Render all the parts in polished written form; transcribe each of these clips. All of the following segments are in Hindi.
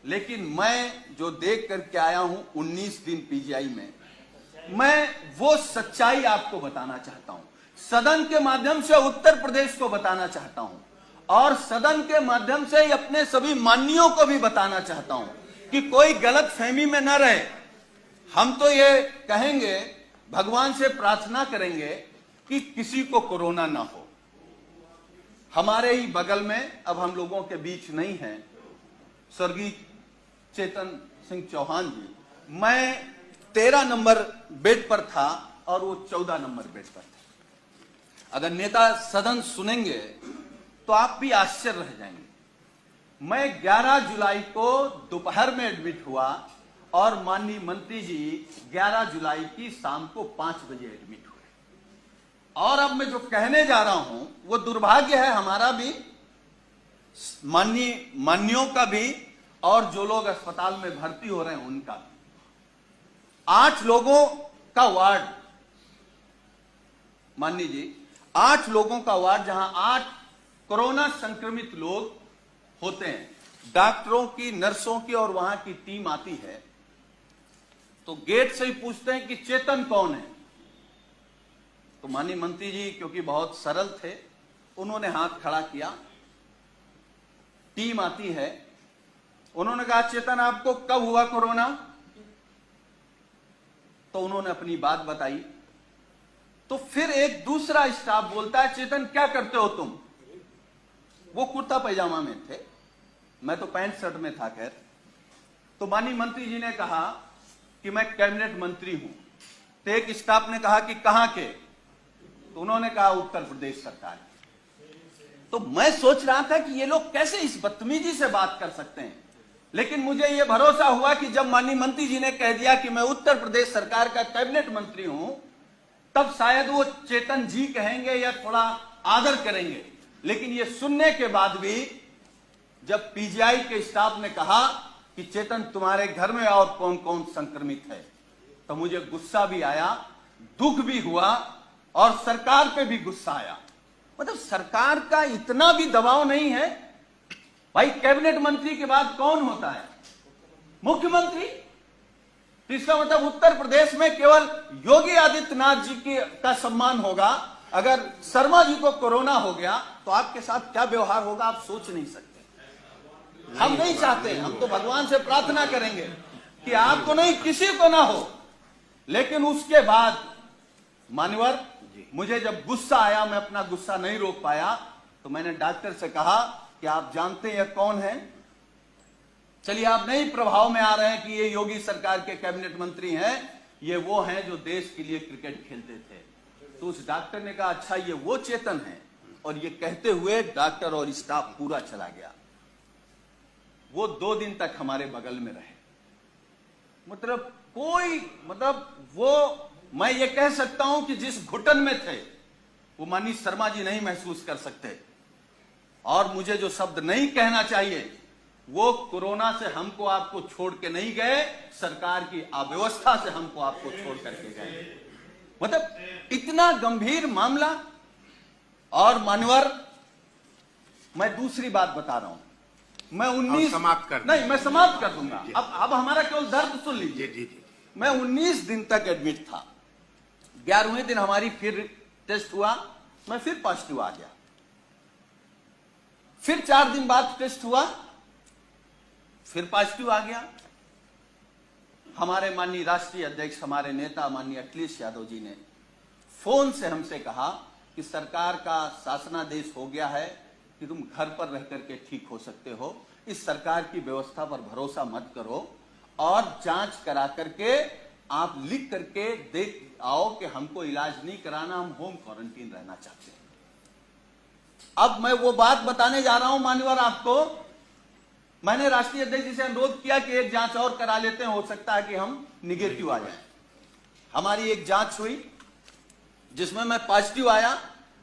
लेकिन मैं जो देख करके आया हूं 19 दिन पीजीआई में, मैं वो सच्चाई आपको बताना चाहता हूं, सदन के माध्यम से उत्तर प्रदेश को बताना चाहता हूं और सदन के माध्यम से अपने सभी माननीयों को भी बताना चाहता हूं कि कोई गलत फहमी में न रहे। हम तो ये कहेंगे, भगवान से प्रार्थना करेंगे कि किसी को कोरोना ना हो। हमारे ही बगल में, अब हम लोगों के बीच नहीं है, स्वर्गीय चेतन सिंह चौहान जी, मैं 13 नंबर बेड पर था और वो 14 नंबर बेड पर था। अगर नेता सदन सुनेंगे तो आप भी आश्चर्य रह जाएंगे। मैं 11 जुलाई को दोपहर में एडमिट हुआ और माननीय मंत्री जी 11 जुलाई की शाम को 5 बजे एडमिट हुए। और अब मैं जो कहने जा रहा हूं वो दुर्भाग्य है हमारा भी, माननीयों का भी, और जो लोग अस्पताल में भर्ती हो रहे हैं उनका भी। 8 लोगों का वार्ड, माननीय जी, 8 लोगों का वार्ड, जहां 8 कोरोना संक्रमित लोग होते हैं। डॉक्टरों की, नर्सों की और वहां की टीम आती है तो गेट से ही पूछते हैं कि चेतन कौन है। तो माननीय मंत्री जी क्योंकि बहुत सरल थे, उन्होंने हाथ खड़ा किया। टीम आती है, उन्होंने कहा चेतन आपको कब हुआ कोरोना? तो उन्होंने अपनी बात बताई। तो फिर एक दूसरा स्टाफ बोलता है चेतन क्या करते हो तुम? वो कुर्ता पैजामा में थे, मैं तो पैंट शर्ट में था। खैर, तो माननीय मंत्री जी ने कहा कि मैं कैबिनेट मंत्री हूं। तो एक स्टाफ ने कहा कि कहां के? तो उन्होंने कहा उत्तर प्रदेश सरकार। तो मैं सोच रहा था कि ये लोग कैसे इस बदतमीजी से बात कर सकते हैं, लेकिन मुझे यह भरोसा हुआ कि जब माननीय मंत्री जी ने कह दिया कि मैं उत्तर प्रदेश सरकार का कैबिनेट मंत्री हूं, तब शायद वो चेतन जी कहेंगे या थोड़ा आदर करेंगे। लेकिन ये सुनने के बाद भी जब पीजीआई के स्टाफ ने कहा कि चेतन तुम्हारे घर में और कौन कौन संक्रमित है, तो मुझे गुस्सा भी आया, दुख भी हुआ और सरकार पे भी गुस्सा आया। मतलब सरकार का इतना भी दबाव नहीं है भाई। कैबिनेट मंत्री के बाद कौन होता है? मुख्यमंत्री। तो इसका मतलब उत्तर प्रदेश में केवल योगी आदित्यनाथ जी का सम्मान होगा। अगर शर्मा जी को कोरोना हो गया तो आपके साथ क्या व्यवहार होगा आप सोच नहीं सकते। हम नहीं चाहते, हम तो भगवान से प्रार्थना करेंगे कि आपको नहीं, किसी को ना हो। लेकिन उसके बाद मान्यवर, मुझे जब गुस्सा आया, मैं अपना गुस्सा नहीं रोक पाया, तो मैंने डॉक्टर से कहा कि आप जानते हैं कौन है? चलिए आप नहीं प्रभाव में आ रहे हैं कि ये योगी सरकार के कैबिनेट मंत्री हैं, ये वो हैं जो देश के लिए क्रिकेट खेलते थे। तो उस डॉक्टर ने कहा अच्छा ये वो चेतन है, और ये कहते हुए डॉक्टर और स्टाफ पूरा चला गया। वो 2 दिन तक हमारे बगल में रहे। मतलब वो, मैं ये कह सकता हूं कि जिस घुटन में थे वो माननीय शर्मा जी नहीं महसूस कर सकते। और मुझे जो शब्द नहीं कहना चाहिए, वो कोरोना से हमको आपको छोड़ के नहीं गए, सरकार की अव्यवस्था से हमको आपको छोड़ करके गए। मतलब इतना गंभीर मामला। और मान्यवर, मैं दूसरी बात बता रहा हूं, मैं 19 समाप्त कर नहीं, मैं समाप्त कर दूंगा। अब हमारा केवल दर्द सुन लीजिए। मैं 19 दिन तक एडमिट था। 11वें दिन हमारी फिर टेस्ट हुआ, मैं फिर पॉजिटिव आ गया। फिर 4 दिन बाद टेस्ट हुआ, फिर पॉजिटिव आ गया। हमारे माननीय राष्ट्रीय अध्यक्ष, हमारे नेता माननीय अखिलेश यादव जी ने फोन से हमसे कहा कि सरकार का शासनादेश हो गया है कि तुम घर पर रह करके ठीक हो सकते हो, इस सरकार की व्यवस्था पर भरोसा मत करो और जांच करा करके आप लिख करके देख आओ कि हमको इलाज नहीं कराना, हम होम क्वारंटीन रहना चाहते हैं। अब मैं वो बात बताने जा रहा हूं मान्यवर आपको। मैंने राष्ट्रीय अध्यक्ष जी से अनुरोध किया कि एक जांच और करा लेते हैं, हो सकता है कि हम निगेटिव आ जाए। हमारी एक जांच हुई जिसमें मैं पॉजिटिव आया।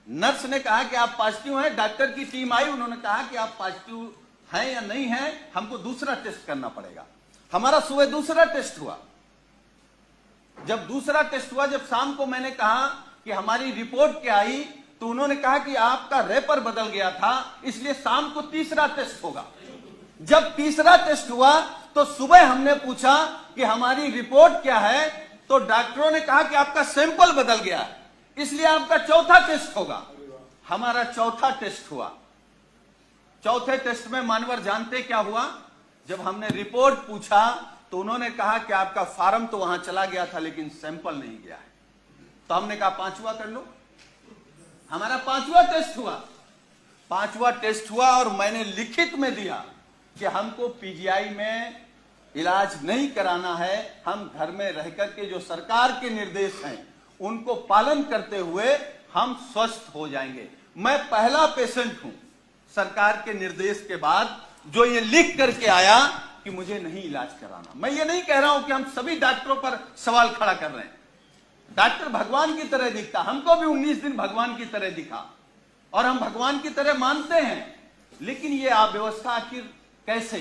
नर्स ने कहा कि आप पॉजिटिव हैं, डॉक्टर की टीम आई, उन्होंने कहा कि आप पॉजिटिव हैं या नहीं हैं, हमको दूसरा टेस्ट करना पड़ेगा। हमारा सुबह दूसरा टेस्ट हुआ। जब दूसरा टेस्ट हुआ, जब शाम को मैंने कहा कि हमारी रिपोर्ट क्या आई, तो उन्होंने कहा कि आपका रेपर बदल गया था, इसलिए शाम को तीसरा टेस्ट होगा। जब तीसरा टेस्ट हुआ तो सुबह हमने पूछा कि हमारी रिपोर्ट क्या है, तो डॉक्टरों ने कहा कि आपका सैंपल बदल गया है, इसलिए आपका चौथा टेस्ट होगा। हमारा चौथा टेस्ट हुआ। चौथे टेस्ट में मानवर जानते क्या हुआ? जब हमने रिपोर्ट पूछा तो उन्होंने कहा कि आपका फार्म तो वहां चला गया था लेकिन सैंपल नहीं गया है। तो हमने कहा पांचवा कर लो। हमारा पांचवा टेस्ट हुआ। पांचवा टेस्ट हुआ और मैंने लिखित में दिया कि हमको पीजीआई में इलाज नहीं कराना है, हम घर में रहकर के जो सरकार के निर्देश हैं उनको पालन करते हुए हम स्वस्थ हो जाएंगे। मैं पहला पेशेंट हूं सरकार के निर्देश के बाद जो ये लिख करके आया कि मुझे नहीं इलाज कराना। मैं ये नहीं कह रहा हूं कि हम सभी डॉक्टरों पर सवाल खड़ा कर रहे हैं। डॉक्टर भगवान की तरह दिखता, हमको भी 19 दिन भगवान की तरह दिखा और हम भगवान की तरह मानते हैं, लेकिन ये अव्यवस्था आखिर कैसे?